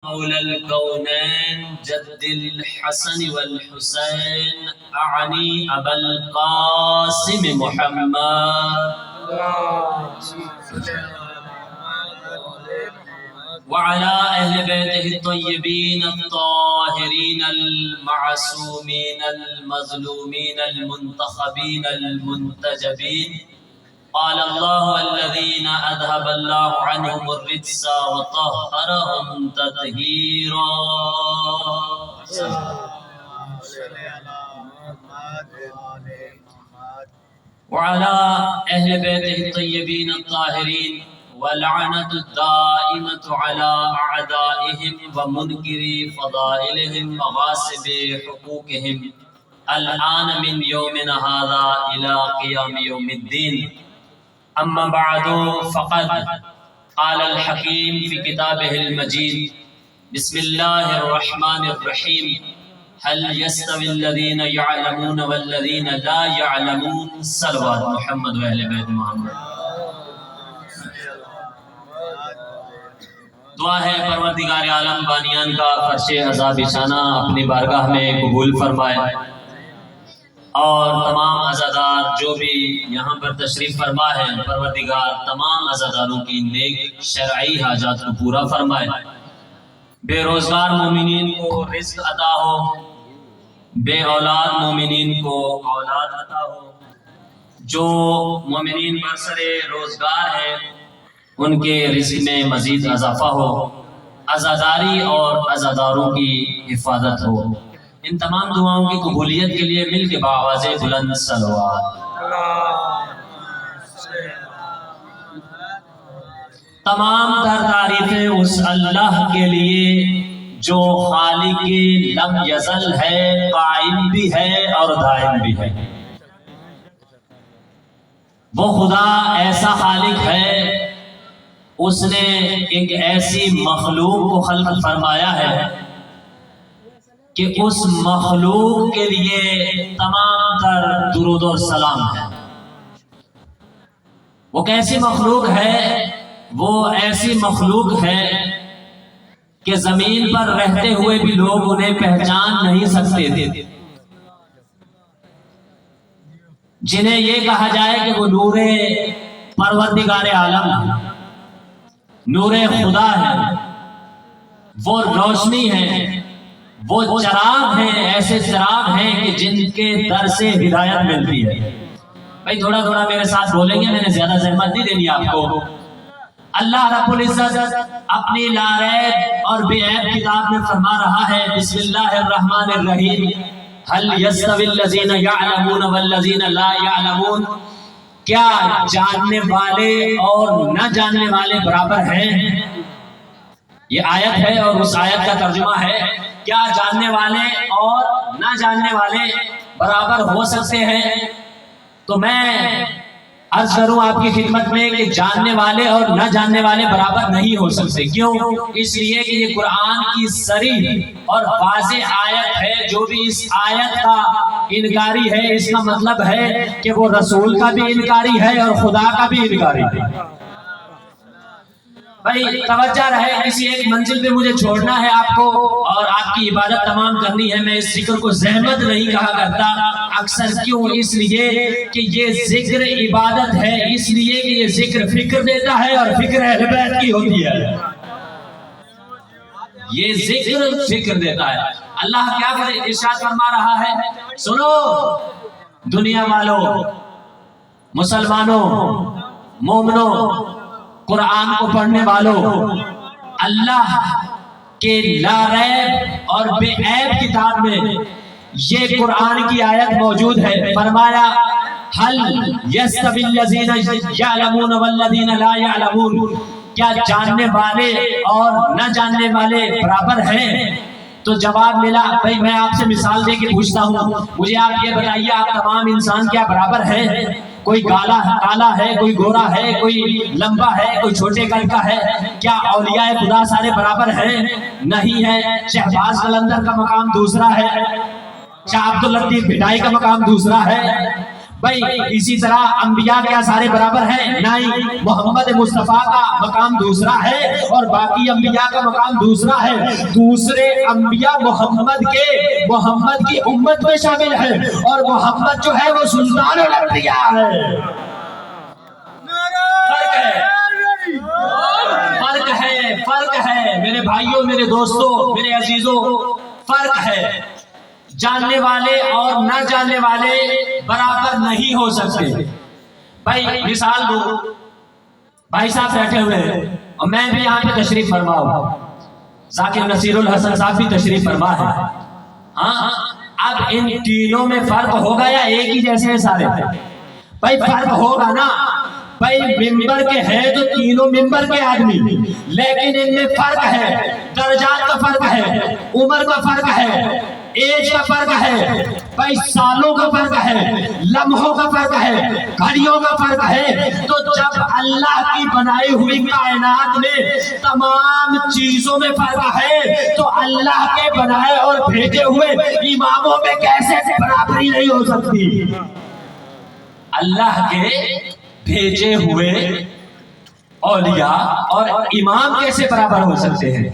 مولى الكونين جد الحسن والحسين أعني أبا القاسم محمد وعلى أهل بيته الطيبين الطاهرين المعصومين المظلومين المنتخبين المنتجبين. قال الله الذين أذهب الله عنهم الرجس وطهرهم تطهيرا. وعلى أهل بيته الطيبين الطاهرين واللعنة الدائمة على أعدائهم ومنكر فضائلهم وغاصب حقوقهم الآن من يومنا هذا إلى قيام يوم الدين. أما بعد فقد قال الحكيم في كتابه المجيد بسم الله الرحمن الرحيم هل يستوي الذين يعلمون والذين لا يعلمون. صلوات محمد وأهل بيت محمد. دعا ہے پروردگار عالم بانیان کا فرش عذاب شانہ اپنی بارگاہ میں قبول فرمائے اور تمام عزادار جو بھی یہاں پر تشریف فرما ہے پروردگار تمام عزاداروں کی نیک شرعی حاجات کو پورا فرمائے. بے روزگار مومنین کو رزق عطا ہو، بے اولاد مومنین کو اولاد عطا ہو، جو مومنین برسر روزگار ہیں ان کے رزق میں مزید اضافہ ہو، عزاداری اور عزاداروں کی حفاظت ہو. ان تمام دعاؤں کی قبولیت کے لیے مل کے بآواز بلند صلوات. تمام تر تعریفیں اس اللہ کے لیے جو خالق لم یزل ہے، قائم بھی ہے اور دائم بھی ہے. وہ خدا ایسا خالق ہے، اس نے ایک ایسی مخلوق کو خلق فرمایا ہے کہ اس مخلوق کے لیے تمام تر درود و سلام ہے. وہ کیسی مخلوق ہے؟ وہ ایسی مخلوق ہے کہ زمین پر رہتے ہوئے بھی لوگ انہیں پہچان نہیں سکتے تھے. جنہیں یہ کہا جائے کہ وہ نور پروردگار عالم، نور خدا ہے، وہ روشنی ہے، وہ چراغ ہیں، ایسے چراغ ہیں کہ جن کے در سے ہدایت ملتی ہے. بھائی تھوڑا تھوڑا میرے ساتھ بولیں گے، میں نے زیادہ زحمت نہیں دینی آپ کو. اللہ رب العزت اپنی لا ریب اور بے عیب کتاب میں فرما رہا ہے بسم اللہ الرحمن الرحیم هل يستوي الذين يعلمون والذين لا يعلمون. کیا جاننے والے اور نہ جاننے والے برابر ہیں؟ یہ آیت ہے اور اس آیت کا ترجمہ ہے کیا جاننے والے اور نہ جاننے والے برابر ہو سکتے ہیں؟ تو میں عرض کروں آپ کی خدمت میں کہ جاننے والے اور نہ جاننے والے برابر نہیں ہو سکتے. کیوں؟ اس لیے کہ یہ قرآن کی صریح اور واضح آیت ہے. جو بھی اس آیت کا انکاری ہے اس کا مطلب ہے کہ وہ رسول کا بھی انکاری ہے اور خدا کا بھی انکاری ہے. بھائی توجہ رہے، کسی ایک منزل پہ مجھے چھوڑنا ہے آپ کو اور آپ کی عبادت تمام کرنی ہے. میں اس ذکر کو زحمت نہیں کہا کرتا اکثر. کیوں؟ اس لیے کہ یہ ذکر عبادت ہے، اس لیے کہ یہ ذکر فکر دیتا ہے اور فکر اہل بیت کی ہوتی ہے. یہ ذکر فکر دیتا ہے. اللہ کیا ارشاد فرما رہا ہے؟ سنو دنیا والوں، مسلمانوں، مومنوں، قرآن کو پڑھنے والوں، اللہ کے لا ریب اور بے عیب کتاب میں یہ قرآن کی آیت موجود ہے. فرمایا حل یستوی الذین یعلمون والذین لا یعلمون. کیا جاننے والے اور نہ جاننے والے برابر ہیں؟ تو جواب ملا بھائی میں آپ سے مثال دے کے پوچھتا ہوں، مجھے آپ یہ بتائیے آپ تمام انسان کیا برابر ہیں؟ کوئی کالا ہے، کوئی گورا ہے، کوئی لمبا ہے، کوئی چھوٹے قد کا ہے. کیا اولیاء خدا سارے برابر ہیں؟ نہیں ہے. شہباز قلندر کا مقام دوسرا ہے، شاہ عبداللطیف بھٹائی کا مقام دوسرا ہے. بھائی اسی طرح انبیاء کیا سارے برابر ہیں؟ نہیں، محمد مصطفیٰ کا مقام دوسرا ہے اور باقی انبیاء کا مقام دوسرا ہے۔ دوسرے انبیاء محمد کی امت میں شامل ہے اور محمد جو ہے وہ سلطان الانبیاء ہے۔ فرق ہے میرے بھائیوں، میرے دوستوں، میرے عزیزوں، فرق ہے۔ جاننے والے اور نہ جاننے والے برابر نہیں ہو سکتے۔ بھائی مثال دو، بھائی صاحب بیٹھے ہوئے ہیں اور میں بھی یہاں پہ تشریف فرما ہوں، ذاکر نصیر الحسن صاحب بھی تشریف فرما ہے۔ ہاں، اب ان تینوں میں فرق ہوگا یا ایک ہی جیسے ہیں سارے؟ بھائی فرق ہوگا نا۔ بھائی ممبر کے ہیں تو تینوں ممبر کے آدمی، لیکن ان میں فرق ہے، درجات کا فرق ہے، عمر کا فرق ہے، ایج کا فرق ہے، بھائی سالوں کا فرق ہے، لمحوں کا فرق ہے، گھڑیوں کا فرق ہے۔ تو جب اللہ کی بنائی ہوئی کائنات میں تمام چیزوں میں فرق ہے تو اللہ کے بنائے اور بھیجے ہوئے اماموں میں کیسے برابری نہیں ہو سکتی؟ اللہ کے بھیجے ہوئے اولیاء اور امام کیسے برابر ہو سکتے ہیں؟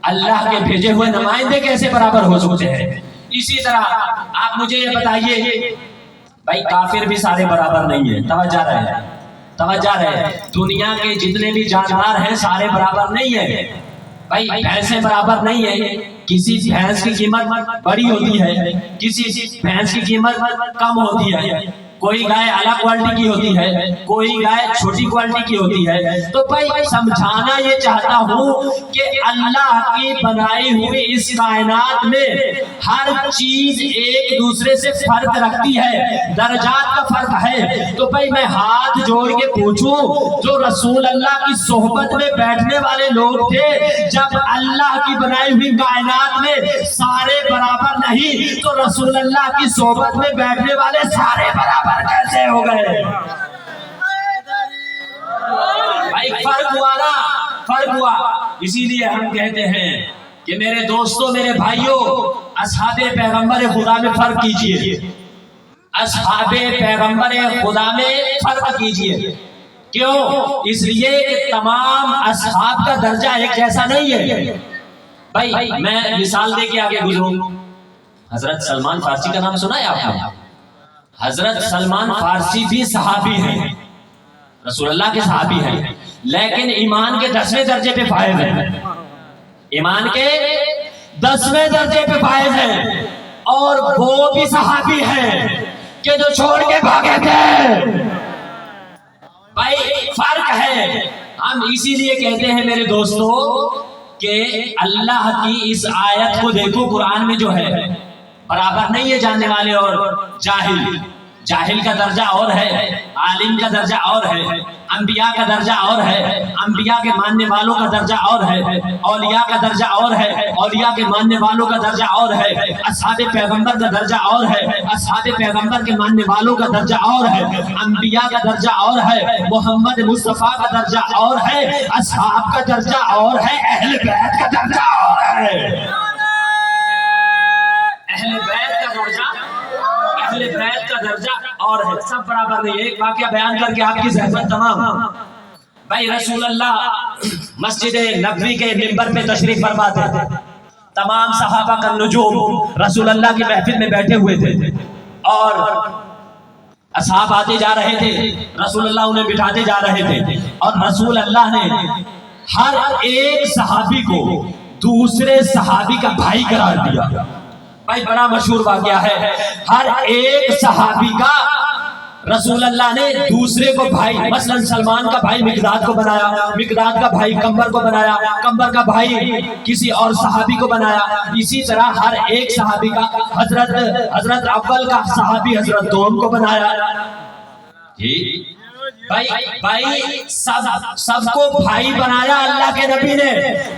اللہ کے بھیجے ہوئے نمائندے کیسے برابر ہو سکتے ہیں؟ اسی طرح آپ مجھے یہ بتائیے، بھائی کافر بھی سارے برابر نہیں ہیں۔ توجہ رہے، دنیا کے جتنے بھی جاندار ہیں سارے برابر نہیں ہیں۔ بھائی بھینسیں برابر نہیں ہیں، کسی بھینس کی قیمت بڑی ہوتی ہے، کسی بھینس کی قیمت کم ہوتی ہے، کوئی گائے اعلیٰ کوالٹی کی ہوتی ہے، کوئی گائے چھوٹی کوالٹی کی ہوتی ہے۔ تو بھائی سمجھانا یہ چاہتا ہوں کہ اللہ کی بنائی ہوئی اس کائنات میں ہر چیز ایک دوسرے سے فرق رکھتی ہے، درجات کا فرق ہے۔ تو بھائی میں ہاتھ جوڑ کے پوچھوں، جو رسول اللہ کی صحبت میں بیٹھنے والے لوگ تھے، جب اللہ کی بنائی ہوئی کائنات میں سارے برابر نہیں تو رسول اللہ کی صحبت میں بیٹھنے والے سارے برابر کیسے ہو گئے؟ بھائی فرق ہوا نا، فرق ہوا۔ اسی لیے ہم کہتے ہیں کہ میرے دوستوں، میرے بھائیوں، اصحاب پیغمبر خدا میں فرق کیجئے، اصحاب پیغمبر خدا میں فرق کیجئے۔ کیوں؟ اس لیے کہ تمام اصحاب کا درجہ ایک جیسا نہیں ہے۔ بھائی میں مثال دے کے آگے گزروں، حضرت سلمان فارسی کا نام سنا ہے آپ نے؟ حضرت سلمان فارسی بھی صحابی ہیں، رسول اللہ کے صحابی ہیں، لیکن ایمان کے 10ویں درجے پہ فائز ہیں، ایمان کے 10ویں درجے پہ فائز ہیں، اور وہ بھی صحابی ہیں کہ جو چھوڑ کے بھاگے تھے۔ بھائی فرق ہے۔ ہم اسی لیے کہتے ہیں میرے دوستو کہ اللہ کی اس آیت کو دیکھو، قرآن میں جو ہے برابر نہیں ہے جاننے والے اور جاہل۔ جاہل کا درجہ اور ہے، عالم کا درجہ اور ہے، انبیاء کا درجہ اور ہے، انبیاء کے ماننے والوں کا درجہ اور ہے، اولیاء کا درجہ اور ہے، اولیاء کے ماننے والوں کا درجہ اور ہے، اصحاب پیغمبر کا درجہ اور ہے، اصحاب پیغمبر کے ماننے والوں کا درجہ اور ہے، انبیاء کا درجہ اور ہے، محمد مصطفیٰ کا درجہ اور ہے، اصحاب کا درجہ اور ہے، اہل بیت کا درجہ اور ہے۔ اہل بیت کا درجہ اور ہے، سب برابر نہیں ہے۔ ایک واقعہ بیان کر کے آپ کی زحمت تمام۔ بھائی رسول اللہ مسجد نبوی کے منبر پہ تشریف فرما تھے، تمام صحابہ کا نجوم رسول اللہ کی محفل میں بیٹھے ہوئے تھے اور اصحاب آتے جا رہے تھے، رسول اللہ انہیں بٹھاتے جا رہے تھے، اور رسول اللہ نے ہر ایک صحابی کو دوسرے صحابی کا بھائی قرار دیا۔ بھائی بڑا مشہور واقعہ ہے، ہر ایک صحابی کا رسول اللہ نے دوسرے کو بھائی، مثلا سلمان کا بھائی مقداد کو بنایا، مقداد کا بھائی کمبر کو بنایا، کمبر کا بھائی کسی اور صحابی کو بنایا، اسی طرح ہر ایک صحابی کا حضرت اول کا صحابی حضرت دوم کو بنایا۔ بھائی سب کو بھائی بنایا اللہ کے نبی نے،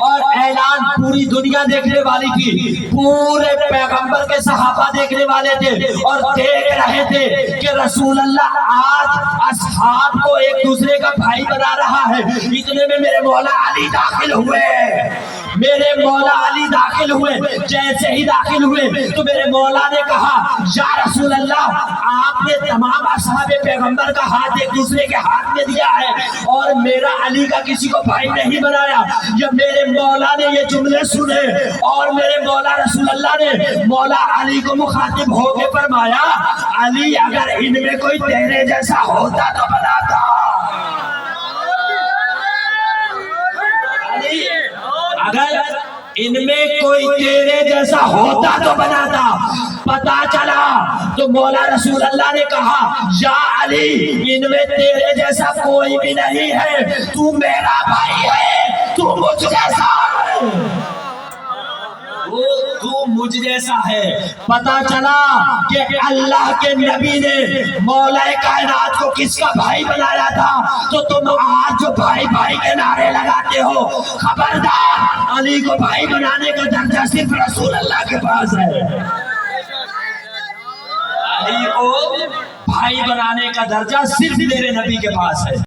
اور اعلان پوری دنیا دیکھنے والی تھی، پورے پیغمبر کے صحابہ دیکھنے والے تھے اور دیکھ رہے تھے کہ رسول اللہ آج اصحاب کو ایک دوسرے کا بھائی بنا رہا ہے۔ اتنے میں میرے مولا علی داخل ہوئے، میرے مولا علی داخل ہوئے، جیسے ہی داخل ہوئے تو میرے مولا نے کہا یا رسول اللہ آپ نے تمام اصحاب پیغمبر کا ہاتھ ایک دوسرے کے ہاتھ میں دیا ہے اور میرا علی کا کسی کو بھائی نہیں بنایا۔ جب میرے مولا نے یہ جملے سنے اور میرے مولا رسول اللہ نے مولا علی کو مخاطب ہو کے فرمایا علی اگر ان میں کوئی تیرے جیسا ہوتا تو بناتا، علی اگر ان میں کوئی تیرے جیسا ہوتا تو بناتا۔ پتا چلا تو مولا رسول اللہ نے کہا یا علی ان میں تیرے جیسا کوئی بھی نہیں ہے، تو میرا بھائی ہے، تو مجھ جیسا ہے، تو مجھ جیسا ہے۔ پتا چلا کہ اللہ کے نبی نے مولا کائنات کو کس کا بھائی بنایا تھا، تو تم آج جو بھائی بھائی کے نعرے لگاتے ہو، خبردار علی کو بھائی بنانے کا درجہ صرف رسول اللہ کے پاس ہے، علی کو بھائی بنانے کا درجہ صرف میرے نبی کے پاس ہے۔